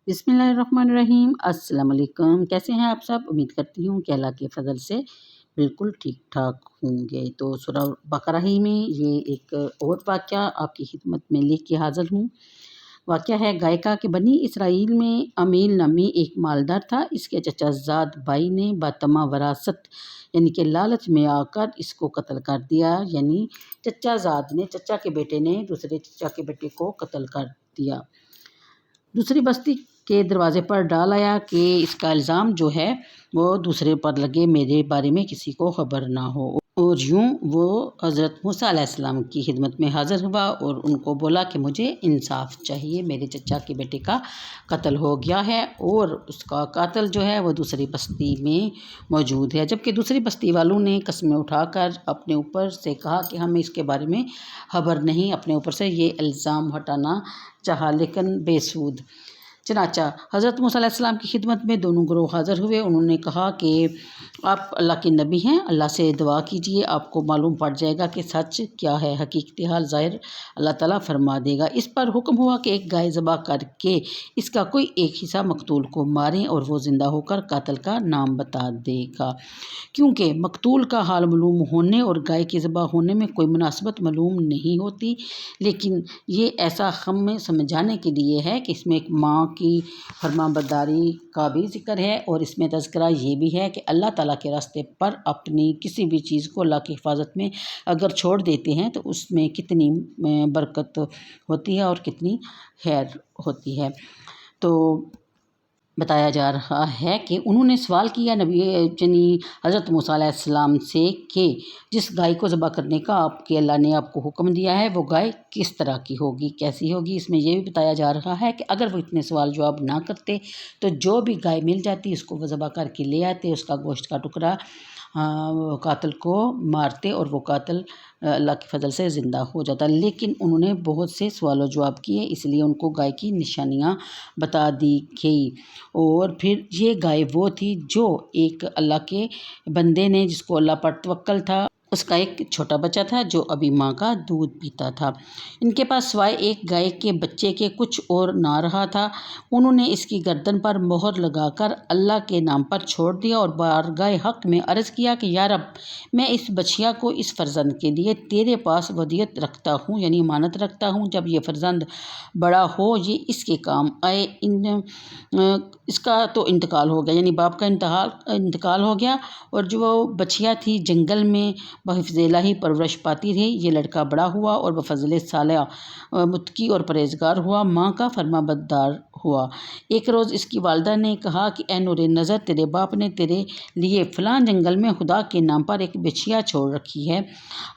बिस्मिल्लाहिर्रहमानिर्रहीम। अस्सलाम वालेकुम। कैसे हैं आप सब? उम्मीद करती हूँ कि अल्लाह के फ़ज़ल से बिल्कुल ठीक ठाक होंगे। तो सूरह बकरा ही में ये एक और वाक़या आपकी खिदमत में लेके हाज़िर हूँ। वाक़या है गायका कि बनी इसराइल में अमील नामी एक मालदार था। इसके चचाज़ाद भाई ने बातमा वरासत यानी कि लालच में आकर इसको कत्ल कर दिया। यानी चचा के बेटे ने दूसरे चचा के बेटे को कत्ल कर दिया। दूसरी बस्ती के दरवाज़े पर डाल आया कि इसका इल्ज़ाम जो है वो दूसरे पर लगे, मेरे बारे में किसी को ख़बर ना हो। और यूँ वो हज़रत मूसा अलैहिस्सलाम की खिदमत में हाज़िर हुआ और उनको बोला कि मुझे इंसाफ़ चाहिए, मेरे चचा के बेटे का कत्ल हो गया है और उसका कातिल जो है वो दूसरी बस्ती में मौजूद है। जबकि दूसरी बस्ती वालों ने कस्में उठाकर अपने ऊपर से कहा कि हमें इसके बारे में खबर नहीं, अपने ऊपर से ये इल्ज़ाम हटाना चाहा लेकिन बेसूद। चनाचा हज़रत मूसा अलैहिस्सलाम की खिदमत में दोनों ग्रोह हाज़िर हुए। उन्होंने कहा कि आप अल्लाह के नबी हैं, अल्लाह से दुआ कीजिए, आपको मालूम पड़ जाएगा कि सच क्या है, हकीकत हाल ज़ाहिर अल्लाह ताला फरमा देगा। इस पर हुक्म हुआ कि एक गाय ज़बह करके इसका कोई एक हिस्सा मकतूल को मारें और वो ज़िंदा होकर कातिल का नाम बता देगा। क्योंकि मकतूल का हाल मालूम होने और गाय की ज़बह होने में कोई मुनासबत मालूम नहीं होती, लेकिन ये ऐसा हमें समझाने के लिए है कि इसमें एक माँ की फरमाबरदारी का भी ज़िक्र है और इसमें तज़किरा ये भी है कि अल्लाह ताला के रास्ते पर अपनी किसी भी चीज़ को अल्लाह की हिफाजत में अगर छोड़ देते हैं तो उसमें कितनी बरकत होती है और कितनी खैर होती है। तो बताया जा रहा है कि उन्होंने सवाल किया नबी यानी हज़रत मूसा अलैहिस्सलाम से कि जिस गाय को ज़बह करने का आपके अल्लाह ने आपको हुक्म दिया है वो गाय किस तरह की होगी, कैसी होगी। इसमें यह भी बताया जा रहा है कि अगर वो इतने सवाल जवाब ना करते तो जो भी गाय मिल जाती उसको वो ज़बह करके ले आते, उसका गोश्त का टुकड़ा कातिल को मारते और वो कातिल अल्लाह के फजल से ज़िंदा हो जाता। लेकिन उन्होंने बहुत से सवाल जवाब किए, इसलिए उनको गाय की निशानियाँ बता दी गई। और फिर ये गाय वो थी जो एक अल्लाह के बंदे ने, जिसको अल्लाह पर तवक्कल था, उसका एक छोटा बच्चा था जो अभी माँ का दूध पीता था। इनके पास सिवाय एक गाय के बच्चे के कुछ और ना रहा था। उन्होंने इसकी गर्दन पर मोहर लगाकर अल्लाह के नाम पर छोड़ दिया और बारगाह हक में अर्ज़ किया कि या रब, मैं इस बछिया को इस फ़र्जंद के लिए तेरे पास वदियत रखता हूँ, यानी अमानत रखता हूँ। जब ये फ़र्जंद बड़ा हो, ये इसके काम आए। इसका तो इंतकाल हो गया, यानी बाप का इंतकाल हो गया और जो वो बछिया थी जंगल में बहिफ़्ज़ ही परवरिश पाती रही। ये लड़का बड़ा हुआ और बफ़ज़ल सालिह मुत्तकी और परहेज़गार हुआ, माँ का फरमाबरदार हुआ। एक रोज़ इसकी वालिदा ने कहा कि ए नूरे नज़र, तेरे बाप ने तेरे लिए फ़लाँ जंगल में खुदा के नाम पर एक बछिया छोड़ रखी है।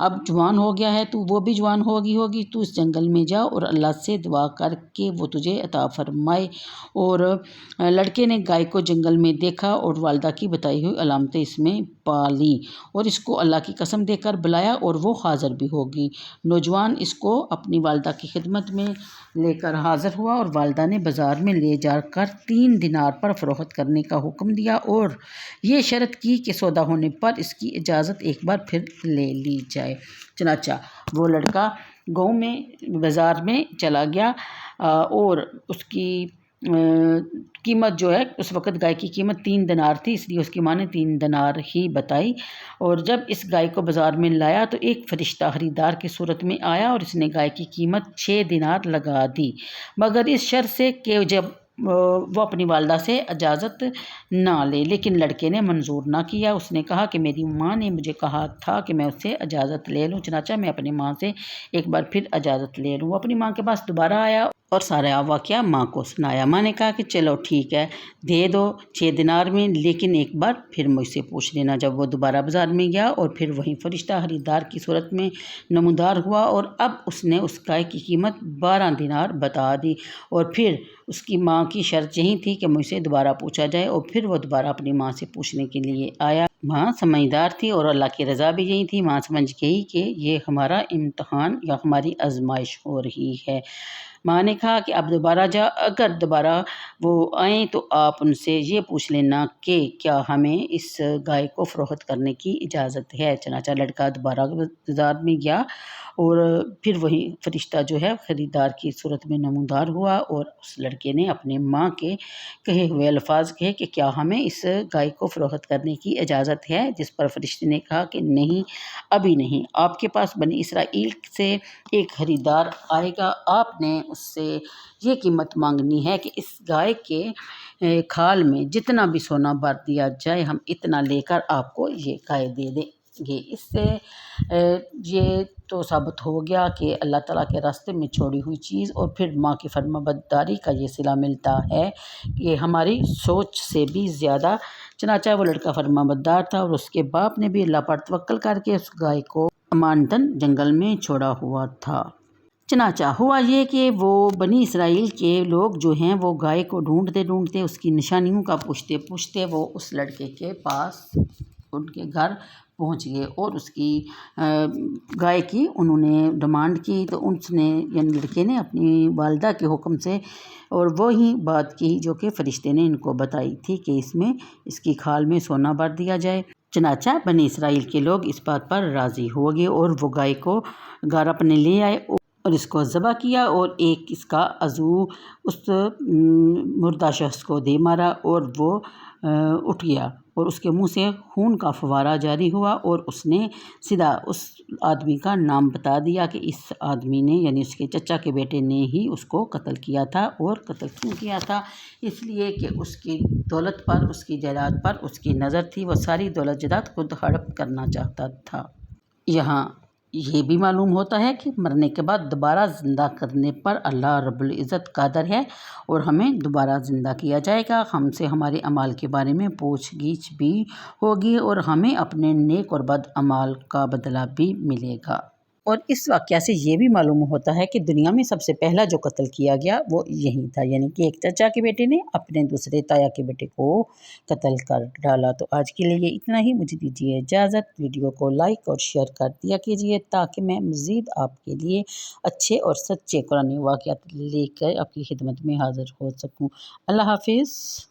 अब जवान हो गया है, तू वो भी जवान होगी, तू इस जंगल में जा और अल्लाह से दुआ कर के वो तुझे अता फ़रमाए। और लड़के ने गाय को जंगल में देखा और वालिदा की बताई हुई अलामतें इसमें पा ली और इसको अल्लाह की कसम देकर बुलाया और वो हाज़िर भी होगी। नौजवान इसको अपनी वालिदा की खिदमत में लेकर हाज़िर हुआ और वालिदा ने बाज़ार में ले जाकर 3 दिनार पर फ़रोख्त करने का हुक्म दिया और ये शर्त की कि सौदा होने पर इसकी इजाज़त एक बार फिर ले ली जाए। चनाचा वो लड़का गाँव में बाज़ार में चला गया और उसकी कीमत जो है, उस वक़्त गाय की कीमत 3 दिनार थी, इसलिए उसकी माँ ने 3 दिनार ही बताई। और जब इस गाय को बाज़ार में लाया तो एक फ़रिश्ता ख़रीदार की सूरत में आया और इसने गाय की कीमत 6 दिनार लगा दी, मगर इस शर्त से कि जब वो अपनी वालिदा से इजाज़त ना ले। लेकिन लड़के ने मंजूर ना किया। उसने कहा कि मेरी माँ ने मुझे कहा था कि मैं उससे इजाज़त ले लूँ, चनाचा मैं अपनी माँ से एक बार फिर इजाज़त ले लूँ। वो अपनी माँ के पास दोबारा आया और सारा वाक़या माँ को सुनाया। माँ ने कहा कि चलो ठीक है, दे दो 6 दिनार में, लेकिन एक बार फिर मुझसे पूछ लेना। जब वो दोबारा बाज़ार में गया और फिर वही फ़रिश्ता ख़रीदार की सूरत में नमूदार हुआ और अब उसने उस गाय की कीमत 12 दिनार बता दी। और फिर उसकी माँ की शर्त यही थी कि मुझसे दोबारा पूछा जाए और फिर वो दोबारा अपनी माँ से पूछने के लिए आया। माँ समझदार थी और अल्लाह की रज़ा भी यही थी। माँ समझ गई कि ये हमारा इम्तहान या हमारी आजमाइश हो रही है। ماں نے کہا کہ اب دوبارہ جا، اگر دوبارہ وہ آئیں تو آپ ان سے یہ پوچھ لینا کہ کیا ہمیں اس گائے کو فروخت کرنے کی اجازت ہے۔ چنانچہ لڑکا دوبارہ بازار میں گیا اور پھر وہی فرشتہ جو ہے خریدار کی صورت میں نمودار ہوا، اور اس لڑکے نے اپنے ماں کے کہے ہوئے الفاظ کہے کہ کیا ہمیں اس گائے کو فروخت کرنے کی اجازت ہے، جس پر فرشتے نے کہا کہ نہیں، ابھی نہیں، آپ کے پاس بنی اسرائیل سے ایک خریدار آئے گا، آپ نے اس سے یہ قیمت مانگنی ہے کہ اس گائے کے کھال میں جتنا بھی سونا بھر دیا جائے، ہم اتنا لے کر آپ کو یہ گائے دے دیں گے۔ اس سے یہ تو ثابت ہو گیا کہ اللہ تعالیٰ کے راستے میں چھوڑی ہوئی چیز اور پھر ماں کی فرما برداری کا یہ صلہ ملتا ہے، یہ ہماری سوچ سے بھی زیادہ۔ چنانچہ وہ لڑکا فرما بردار تھا، اور اس کے باپ نے بھی اللہ پر توکل کر کے اس گائے کو امانتاً جنگل میں چھوڑا ہوا تھا۔ چنانچہ ہوا یہ کہ وہ بنی اسرائیل کے لوگ جو ہیں وہ گائے کو ڈھونڈتے ڈھونڈتے، اس کی نشانیوں کا پوچھتے پوچھتے وہ اس لڑکے کے پاس ان کے گھر پہنچ گئے، اور اس کی گائے کی انہوں نے ڈیمانڈ کی، تو اس نے یعنی لڑکے نے اپنی والدہ کے حکم سے اور وہی بات کی جو کہ فرشتے نے ان کو بتائی تھی کہ اس کی کھال میں سونا بھر دیا جائے۔ چنانچہ بنی اسرائیل کے لوگ اس بات پر راضی ہو گئے اور وہ گائے کو گھر اپنے لے آئے اور اس کو ذبح کیا، اور ایک اس کا عضو اس مردہ شخص کو دے مارا، اور وہ اٹھ گیا اور اس کے منہ سے خون کا فوارہ جاری ہوا، اور اس نے سیدھا اس آدمی کا نام بتا دیا کہ اس آدمی نے یعنی اس کے چچا کے بیٹے نے ہی اس کو قتل کیا تھا، اور قتل کیوں کیا تھا؟ اس لیے کہ اس کی دولت پر، اس کی جائیداد پر اس کی نظر تھی، وہ ساری دولت جائیداد خود ہڑپ کرنا چاہتا تھا۔ یہاں یہ بھی معلوم ہوتا ہے کہ مرنے کے بعد دوبارہ زندہ کرنے پر اللہ رب العزت قادر ہے، اور ہمیں دوبارہ زندہ کیا جائے گا، ہم سے ہمارے اعمال کے بارے میں پوچھ گچھ بھی ہوگی، اور ہمیں اپنے نیک اور بد اعمال کا بدلہ بھی ملے گا۔ اور اس واقعہ سے یہ بھی معلوم ہوتا ہے کہ دنیا میں سب سے پہلا جو قتل کیا گیا وہ یہی تھا، یعنی کہ ایک چچا کے بیٹے نے اپنے دوسرے تایا کے بیٹے کو قتل کر ڈالا۔ تو آج کے لیے اتنا ہی، مجھے دیجیے اجازت۔ ویڈیو کو لائک اور شیئر کر دیا کیجیے تاکہ میں مزید آپ کے لیے اچھے اور سچے قرآنی واقعات لے کر آپ کی خدمت میں حاضر ہو سکوں۔ اللہ حافظ۔